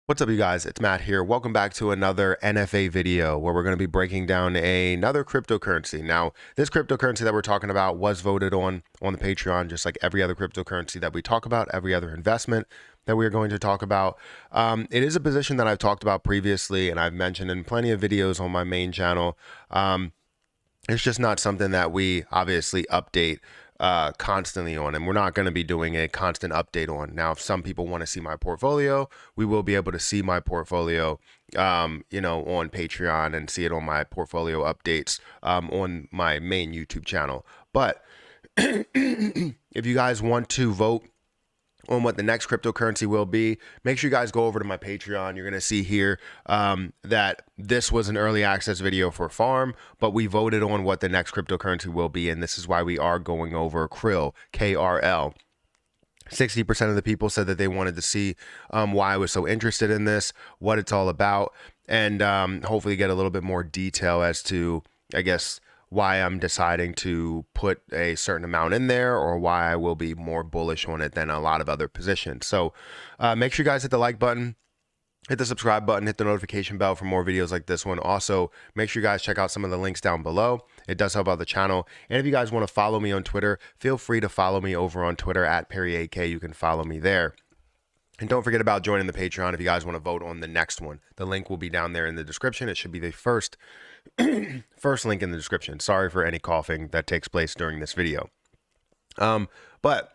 What's up, you guys? It's Matt here. Welcome back to another NFA video where we're going to be breaking down another cryptocurrency. Now, this cryptocurrency that we're talking about was voted on the Patreon, just like every other cryptocurrency that we talk about, every other investment that we're going to talk about. It is a position that I've talked about previously, and I've mentioned in plenty of videos on my main channel. It's just not something that we obviously update constantly on, and we're not going to be doing a constant update on. Now, if some people want to see my portfolio, we will be able to see my portfolio, on Patreon and see it on my portfolio updates on my main YouTube channel. But if you guys want to vote on what the next cryptocurrency will be, make sure you guys go over to my Patreon. You're going to see here that this was an early access video for farm, but we voted on what the next cryptocurrency will be, and this is why we are going over Krill, KRL. 60% of the people said that they wanted to see why I was so interested in this, what it's all about, and hopefully get a little bit more detail as to, I guess, why I'm deciding to put a certain amount in there, or why I will be more bullish on it than a lot of other positions. So make sure you guys hit the like button, hit the subscribe button, hit the notification bell for more videos like this one. Also, make sure you guys check out some of the links down below. It does help out the channel. And if you guys want to follow me on Twitter, feel free to follow me over on Twitter at PerryAK. You can follow me there. And don't forget about joining the Patreon if you guys want to vote on the next one. The link will be down there in the description. It should be the first link in the description. Sorry for any coughing that takes place during this video. But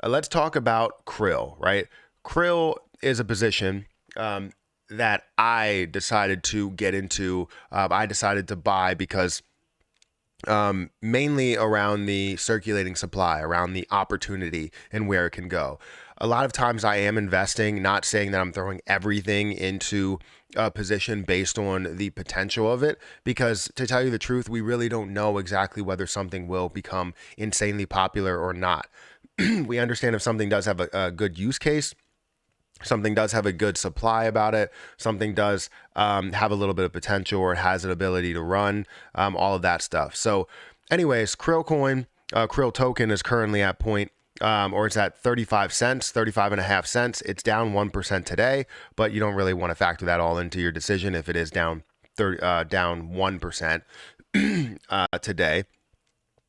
let's talk about Krill, right? Krill is a position that I decided to get into. I decided to buy because mainly around the circulating supply, around the opportunity and where it can go. A lot of times I am investing, not saying that I'm throwing everything into a position based on the potential of it, because to tell you the truth, we really don't know exactly whether something will become insanely popular or not. We understand if something does have a good use case, something does have a good supply about it, something does have a little bit of potential, or has an ability to run, all of that stuff. So anyways, Krill coin, Krill token is currently at it's at 35 cents, 35 and a half cents. It's down 1% today, but you don't really want to factor that all into your decision if it is down 1% today.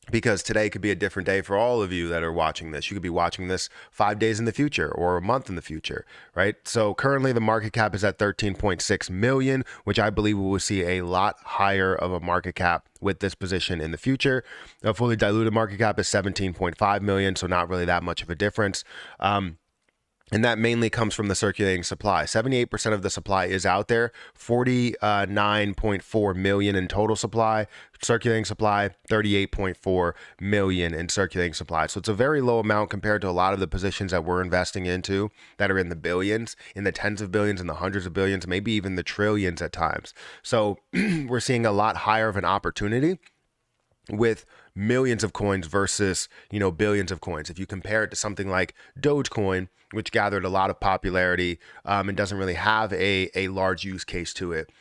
Because today could be a different day for all of you that are watching this. You could be watching this 5 days in the future or a month in the future, right? So currently the market cap is at 13.6 million, which I believe we will see a lot higher of a market cap with this position in the future. A fully diluted market cap is 17.5 million, so not really that much of a difference. And that mainly comes from the circulating supply. 78% of the supply is out there, 49.4 million in total supply. Circulating supply, 38.4 million in circulating supply. So it's a very low amount compared to a lot of the positions that we're investing into that are in the billions, in the tens of billions, in the hundreds of billions, maybe even the trillions at times. So we're seeing a lot higher of an opportunity with millions of coins versus, billions of coins. If you compare it to something like Dogecoin, which gathered a lot of popularity and doesn't really have a large use case to it,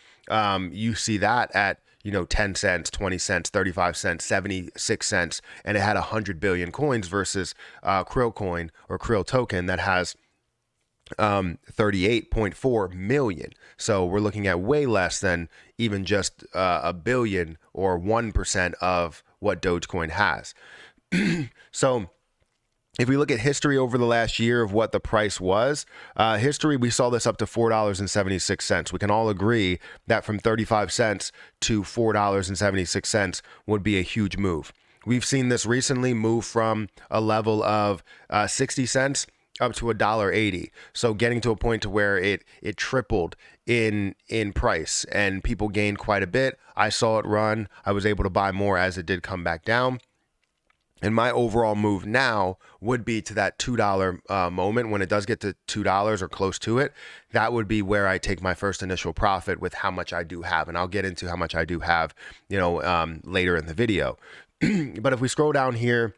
you see that at 10 cents, 20 cents, 35 cents, 76 cents, and it had 100 billion coins versus Krill coin or Krill token that has 38.4 million. So we're looking at way less than even just a billion or 1% of what Dogecoin has. So if we look at history over the last year of what the price was, we saw this up to $4.76. We can all agree that from 35 cents to $4.76 would be a huge move. We've seen this recently move from a level of 60 cents up to $1.80. So getting to a point to where it tripled in price, and people gained quite a bit. I saw it run. I was able to buy more as it did come back down. And my overall move now would be to that $2 moment. When it does get to $2 or close to it, that would be where I take my first initial profit with how much I do have. And I'll get into how much I do have, later in the video. But if we scroll down here,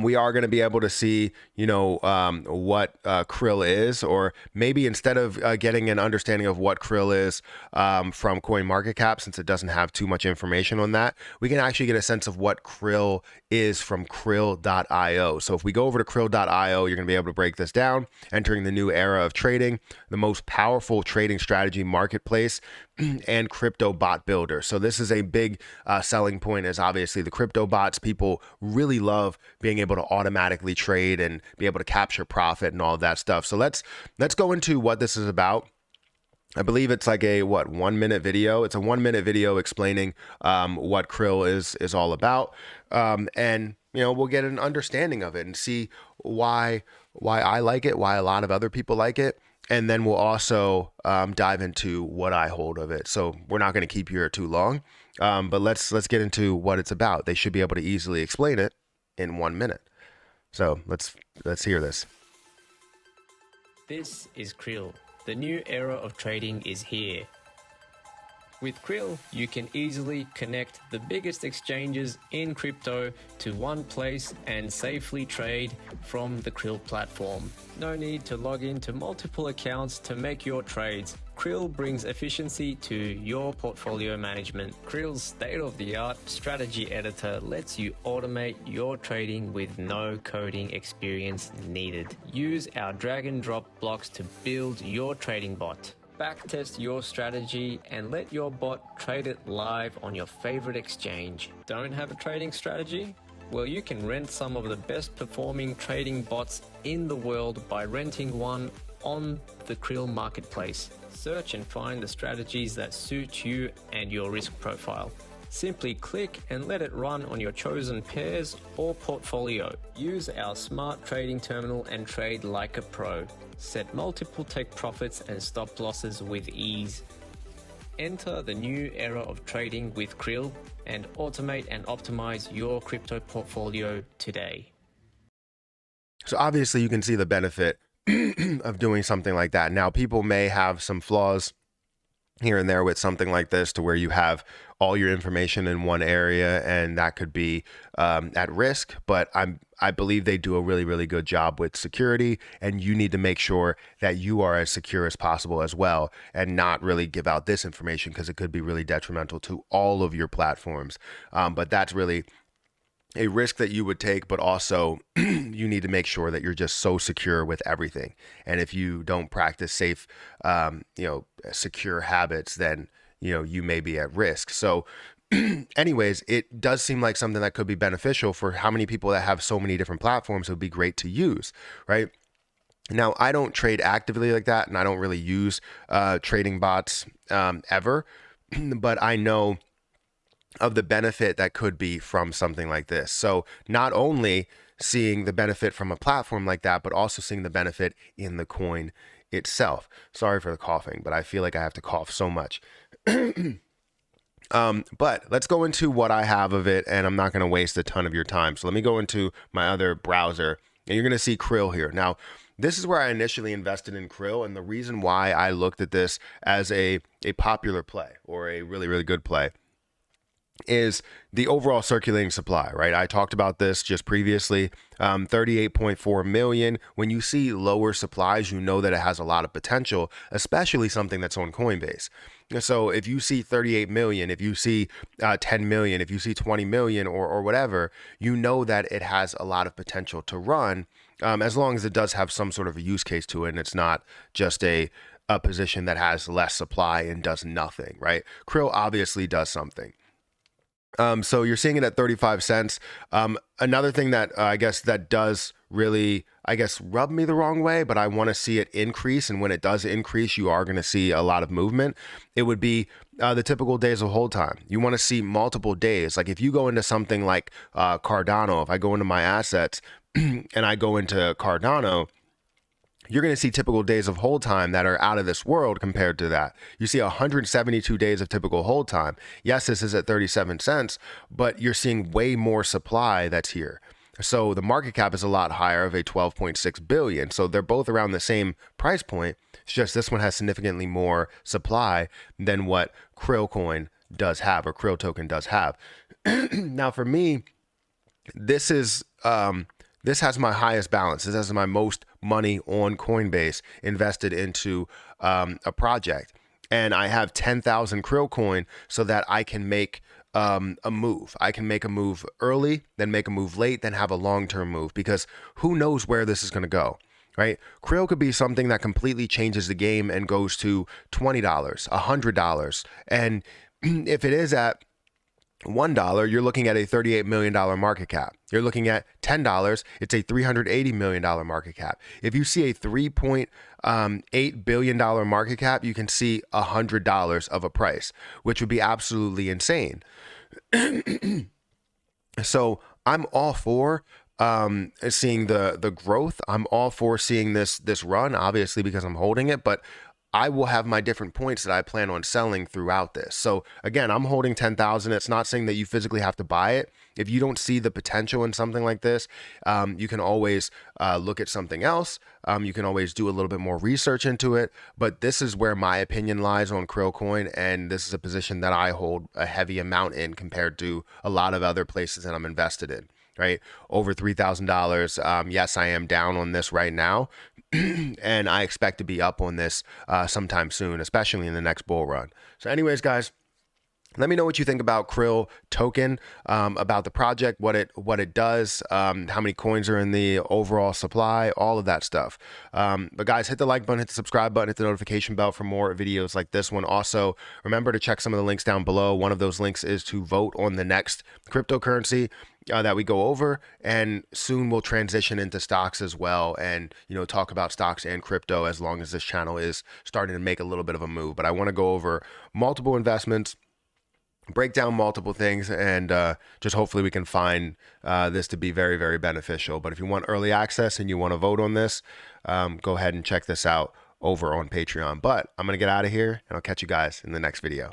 We are going to be able to see, what Krill is, or maybe instead of getting an understanding of what Krill is from CoinMarketCap, since it doesn't have too much information on that, we can actually get a sense of what Krill is from Kryll.io. So if we go over to Kryll.io, you're going to be able to break this down, entering the new era of trading, the most powerful trading strategy marketplace and crypto bot builder. So this is a big selling point, is obviously the crypto bots. People really love being able to automatically trade and be able to capture profit and all of that stuff. So let's go into what this is about. I believe it's like a 1 minute video. It's a 1 minute video explaining what Krill is all about, and we'll get an understanding of it and see why I like it, why a lot of other people like it. And then we'll also dive into what I hold of it. So we're not going to keep you here too long, but let's get into what it's about. They should be able to easily explain it in 1 minute. So let's hear this. This is Krill. The new era of trading is here. With Krill, you can easily connect the biggest exchanges in crypto to one place and safely trade from the Krill platform. No need to log into multiple accounts to make your trades. Krill brings efficiency to your portfolio management. Krill's state-of-the-art strategy editor lets you automate your trading with no coding experience needed. Use our drag and drop blocks to build your trading bot. Backtest your strategy and let your bot trade it live on your favorite exchange. Don't have a trading strategy? Well, you can rent some of the best performing trading bots in the world by renting one on the Krill marketplace. Search and find the strategies that suit you and your risk profile. Simply click and let it run on your chosen pairs or portfolio. Use our smart trading terminal and trade like a pro. Set multiple take profits and stop losses with ease. Enter the new era of trading with Krill and automate and optimize your crypto portfolio today. So obviously you can see the benefit of doing something like that. Now, people may have some flaws here and there with something like this, to where you have all your information in one area, and that could be at risk. But I believe they do a really, really good job with security, and you need to make sure that you are as secure as possible as well, and not really give out this information, because it could be really detrimental to all of your platforms. But that's really a risk that you would take, but also you need to make sure that you're just so secure with everything. And if you don't practice safe, secure habits, then, you may be at risk. So anyways, it does seem like something that could be beneficial for how many people that have so many different platforms. It would be great to use, right? Now, I don't trade actively like that, and I don't really use trading bots ever, but I know of the benefit that could be from something like this. So not only seeing the benefit from a platform like that, but also seeing the benefit in the coin itself. Sorry for the coughing, but I feel like I have to cough so much. But let's go into what I have of it, and I'm not going to waste a ton of your time. So let me go into my other browser, and you're going to see Krill here. Now, this is where I initially invested in Krill, and the reason why I looked at this as a popular play, or a really, really good play, is the overall circulating supply, right? I talked about this just previously, 38.4 million. When you see lower supplies, you know that it has a lot of potential, especially something that's on Coinbase. So if you see 38 million, if you see 10 million, if you see 20 million or whatever, you know that it has a lot of potential to run, as long as it does have some sort of a use case to it, and it's not just a position that has less supply and does nothing, right? Krill obviously does something. So you're seeing it at 35 cents. Another thing that I guess that does really, rub me the wrong way, but I want to see it increase. And when it does increase, you are going to see a lot of movement. It would be the typical days of hold time. You want to see multiple days. Like if you go into something like Cardano, if I go into my assets and I go into Cardano, you're going to see typical days of hold time that are out of this world compared to that. You see 172 days of typical hold time. Yes, this is at 37 cents, but you're seeing way more supply that's here. So the market cap is a lot higher, of a 12.6 billion. So they're both around the same price point. It's just this one has significantly more supply than what Krill coin does have, or Krill token does have. Now for me, this is this has my highest balance. This has my most money on Coinbase invested into a project. And I have 10,000 Krill coin so that I can make a move. I can make a move early, then make a move late, then have a long-term move, because who knows where this is going to go, right? Krill could be something that completely changes the game and goes to $20, $100. And if it is at $1, you're looking at a $38 million market cap. You're looking at $10, it's a $380 million market cap. If you see a $3.8 billion market cap, you can see $100 of a price, which would be absolutely insane. So I'm all for seeing the growth. I'm all for seeing this run, obviously, because I'm holding it, but I will have my different points that I plan on selling throughout this. So again, I'm holding 10,000. It's not saying that you physically have to buy it. If you don't see the potential in something like this, you can always look at something else. You can always do a little bit more research into it. But this is where my opinion lies on Krill coin, and this is a position that I hold a heavy amount in compared to a lot of other places that I'm invested in. Right, over $3,000. Yes, I am down on this right now, and I expect to be up on this sometime soon, especially in the next bull run. So anyways, guys, let me know what you think about Krill token, about the project, what it does, how many coins are in the overall supply, all of that stuff. But guys, hit the like button, hit the subscribe button, hit the notification bell for more videos like this one. Also, remember to check some of the links down below. One of those links is to vote on the next cryptocurrency that we go over, and soon we'll transition into stocks as well, and talk about stocks and crypto as long as this channel is starting to make a little bit of a move. But I want to go over multiple investments, break down multiple things, and just hopefully we can find this to be very, very beneficial. But if you want early access and you want to vote on this, go ahead and check this out over on Patreon. But I'm going to get out of here, and I'll catch you guys in the next video.